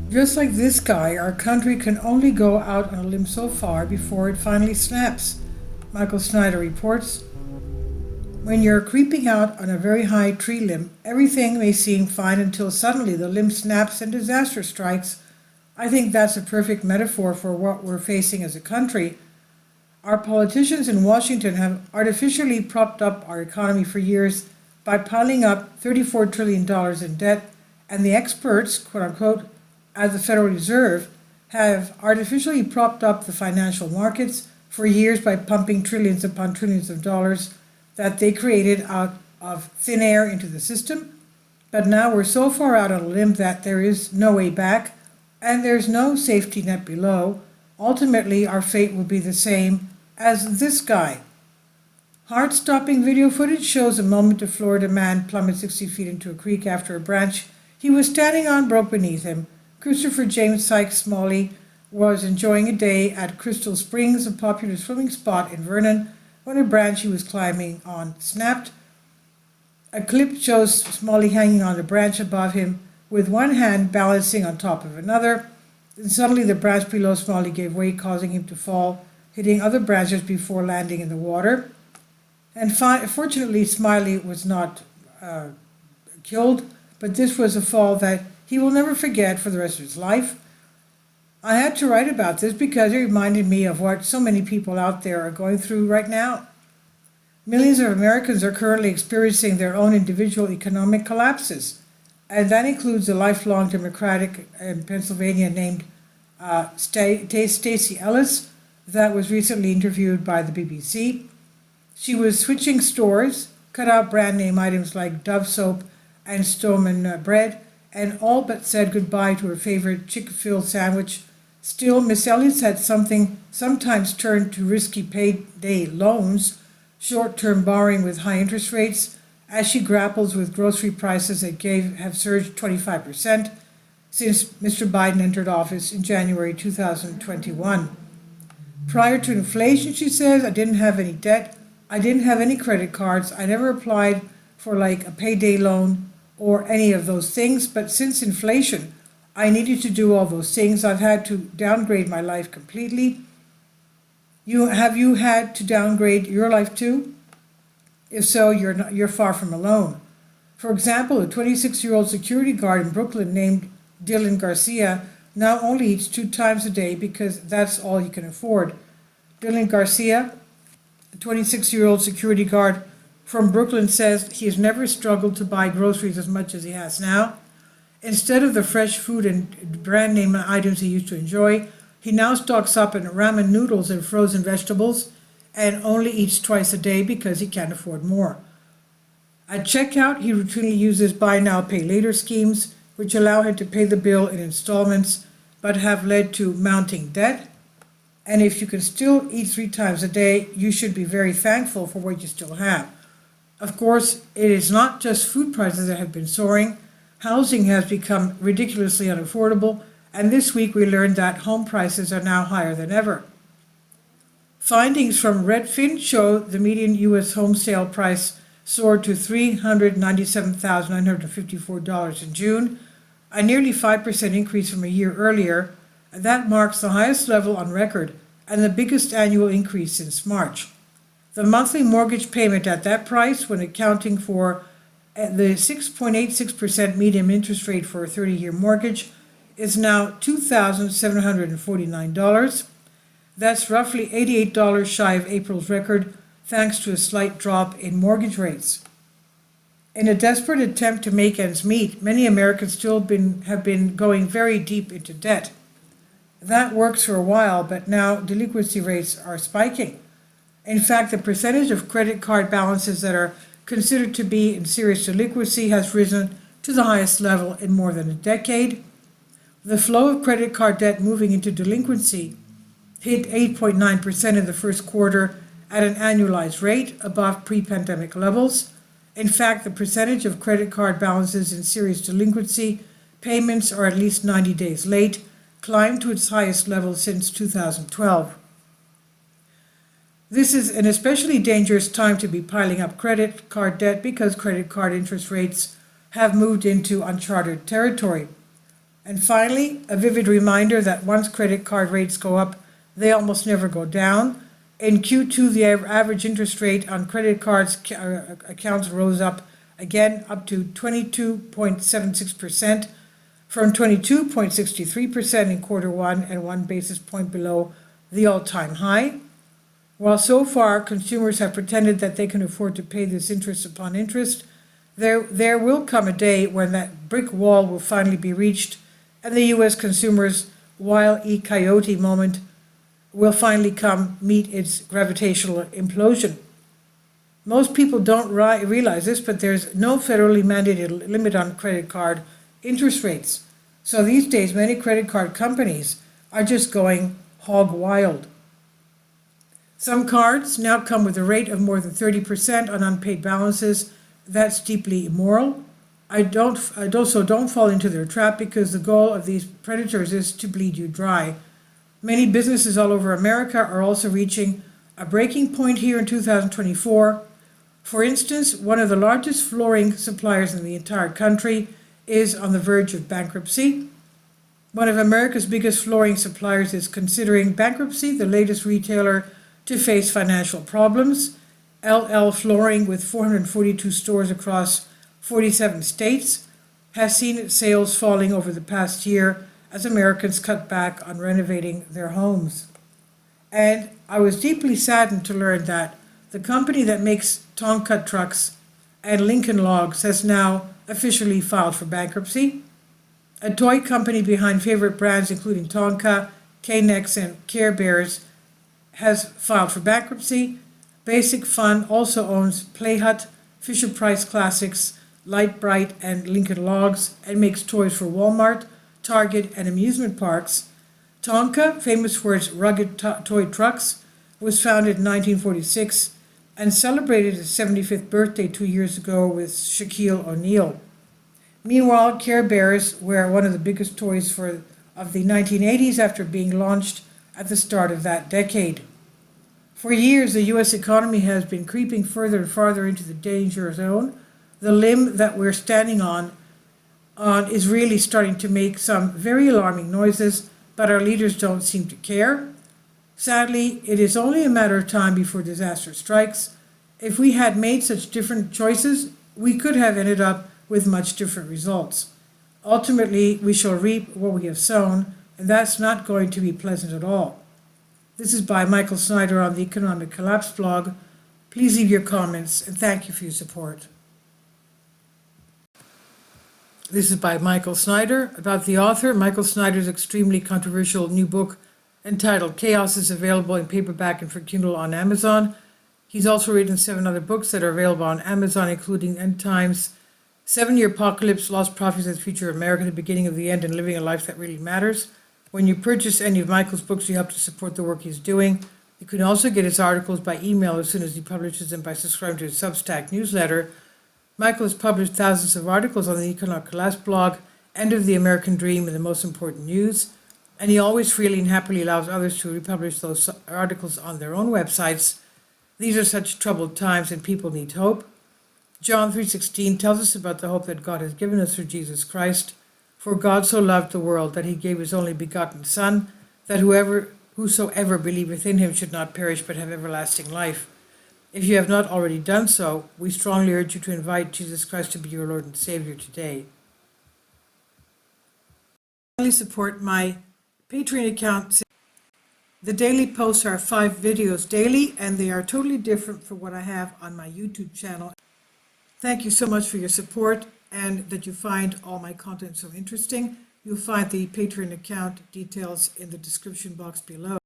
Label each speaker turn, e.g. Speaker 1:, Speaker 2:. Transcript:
Speaker 1: Just like this guy, our country can only go out on a limb so far before it finally snaps. Michael Snyder reports. When you're creeping out on a very high tree limb, everything may seem fine until suddenly the limb snaps and disaster strikes. I think that's a perfect metaphor for what we're facing as a country. Our politicians in Washington have artificially propped up our economy for years by piling up $34 trillion dollars in debt, and the experts, quote unquote, at the Federal Reserve have artificially propped up the financial markets for years by pumping trillions upon trillions of dollars that they created out of thin air into the system. But now we're so far out on a limb that there is no way back, and there's no safety net below. Ultimately, our fate will be the same as this guy. Heart stopping video footage shows a moment a Florida man plummet 60 feet into a creek after a branch he was standing on broke beneath him. Christopher James Sykes Smalley was enjoying a day at Crystal Springs, a popular swimming spot in Vernon, when a branch he was climbing on snapped. A clip shows Smalley hanging on a branch above him with one hand balancing on top of another. Then suddenly the branch below Smalley gave way, causing him to fall, hitting other branches before landing in the water. And fortunately, Smiley was not killed, but this was a fall that he will never forget for the rest of his life. I had to write about this because it reminded me of what so many people out there are going through right now. Millions of Americans are currently experiencing their own individual economic collapses, and that includes a lifelong Democratic in Pennsylvania named Stacey Ellis that was recently interviewed by the BBC. She was switching stores, cut out brand name items like Dove soap and Stoneman bread, and all but said goodbye to her favorite Chick-fil-A sandwich. Still, Miss Ellis had sometimes turned to risky payday loans, short-term borrowing with high interest rates, as she grapples with grocery prices that have surged 25% since Mr. Biden entered office in January 2021. Prior to inflation, she says, I didn't have any debt. I didn't have any credit cards. I never applied for like a payday loan or any of those things. But since inflation, I needed to do all those things. I've had to downgrade my life completely. Have you had to downgrade your life too? If so, you're far from alone. For example, a 26-year-old security guard in Brooklyn named Dylan Garcia now only eats 2 times a day because that's all he can afford. Dylan Garcia, a 26-year-old security guard from Brooklyn, says he has never struggled to buy groceries as much as he has now. Instead of the fresh food and brand name items he used to enjoy, he now stocks up on ramen noodles and frozen vegetables and only eats twice a day because he can't afford more. At checkout, he routinely uses buy now, pay later schemes, which allow him to pay the bill in installments but have led to mounting debt. And if you can still eat 3 times a day, you should be very thankful for what you still have. Of course, it is not just food prices that have been soaring. Housing has become ridiculously unaffordable, and this week we learned that home prices are now higher than ever. Findings from Redfin show the median U.S. home sale price soared to $397,954 in June, a nearly 5% increase from a year earlier, and that marks the highest level on record and the biggest annual increase since March. The monthly mortgage payment at that price, when accounting for the 6.86% median interest rate for a 30-year mortgage, is now $2,749. That's roughly $88 shy of April's record, thanks to a slight drop in mortgage rates. In a desperate attempt to make ends meet, many Americans still have been going very deep into debt. That works for a while, but now delinquency rates are spiking. In fact, the percentage of credit card balances that are considered to be in serious delinquency has risen to the highest level in more than a decade. The flow of credit card debt moving into delinquency hit 8.9% in the first quarter at an annualized rate above pre-pandemic levels. In fact, the percentage of credit card balances in serious delinquency, payments are at least 90 days late, climbed to its highest level since 2012. This is an especially dangerous time to be piling up credit card debt because credit card interest rates have moved into uncharted territory. And finally, a vivid reminder that once credit card rates go up, they almost never go down. In Q2, the average interest rate on credit cards accounts rose up again up to 22.76% from 22.63% in quarter one and 1 basis point below the all-time high. While so far consumers have pretended that they can afford to pay this interest upon interest, there will come a day when that brick wall will finally be reached and the U.S. consumers' Wile E. Coyote moment will finally meet its gravitational implosion. Most people don't realize this, but there's no federally mandated limit on credit card interest rates. So these days, many credit card companies are just going hog wild. Some cards now come with a rate of more than 30% on unpaid balances. That's deeply immoral. I also don't fall into their trap because the goal of these predators is to bleed you dry. Many businesses all over America are also reaching a breaking point here in 2024. For instance, one of the largest flooring suppliers in the entire country is on the verge of bankruptcy. One of America's biggest flooring suppliers is considering bankruptcy, the latest retailer to face financial problems. LL Flooring, with 442 stores across 47 states, has seen its sales falling over the past year as Americans cut back on renovating their homes. And I was deeply saddened to learn that the company that makes Tonka trucks and Lincoln Logs has now officially filed for bankruptcy. A toy company behind favorite brands including Tonka, K-Nex, and Care Bears has filed for bankruptcy. Basic Fun also owns Playhut, Fisher-Price Classics, Lite-Brite, and Lincoln Logs, and makes toys for Walmart, Target, and amusement parks. Tonka, famous for its rugged toy trucks, was founded in 1946 and celebrated its 75th birthday 2 years ago with Shaquille O'Neal. Meanwhile, Care Bears were one of the biggest toys of the 1980s after being launched at the start of that decade. For years, the U.S. economy has been creeping further and farther into the danger zone. The limb that we're standing on is really starting to make some very alarming noises, but our leaders don't seem to care. Sadly, it is only a matter of time before disaster strikes. If we had made such different choices, we could have ended up with much different results. Ultimately, we shall reap what we have sown, and that's not going to be pleasant at all. This is by Michael Snyder on the Economic Collapse blog. Please leave your comments, and thank you for your support. This is by Michael Snyder. About the author, Michael Snyder's extremely controversial new book entitled Chaos is available in paperback and for Kindle on Amazon. He's also written 7 other books that are available on Amazon, including End Times, 7-Year Apocalypse, Lost Prophets and the Future of America, The Beginning of the End, and Living a Life That Really Matters. When you purchase any of Michael's books, you help to support the work he's doing. You can also get his articles by email as soon as he publishes them by subscribing to his Substack newsletter. Michael has published thousands of articles on the Economic Collapse blog, End of the American Dream, and the Most Important News. And he always freely and happily allows others to republish those articles on their own websites. These are such troubled times and people need hope. John 3:16 tells us about the hope that God has given us through Jesus Christ. For God so loved the world that he gave his only begotten Son, that whosoever believeth in him should not perish but have everlasting life. If you have not already done so, we strongly urge you to invite Jesus Christ to be your Lord and Savior today. Finally, support my Patreon account. The daily posts are 5 videos daily, and they are totally different from what I have on my YouTube channel. Thank you so much for your support and that you find all my content so interesting. You'll find the Patreon account details in the description box below.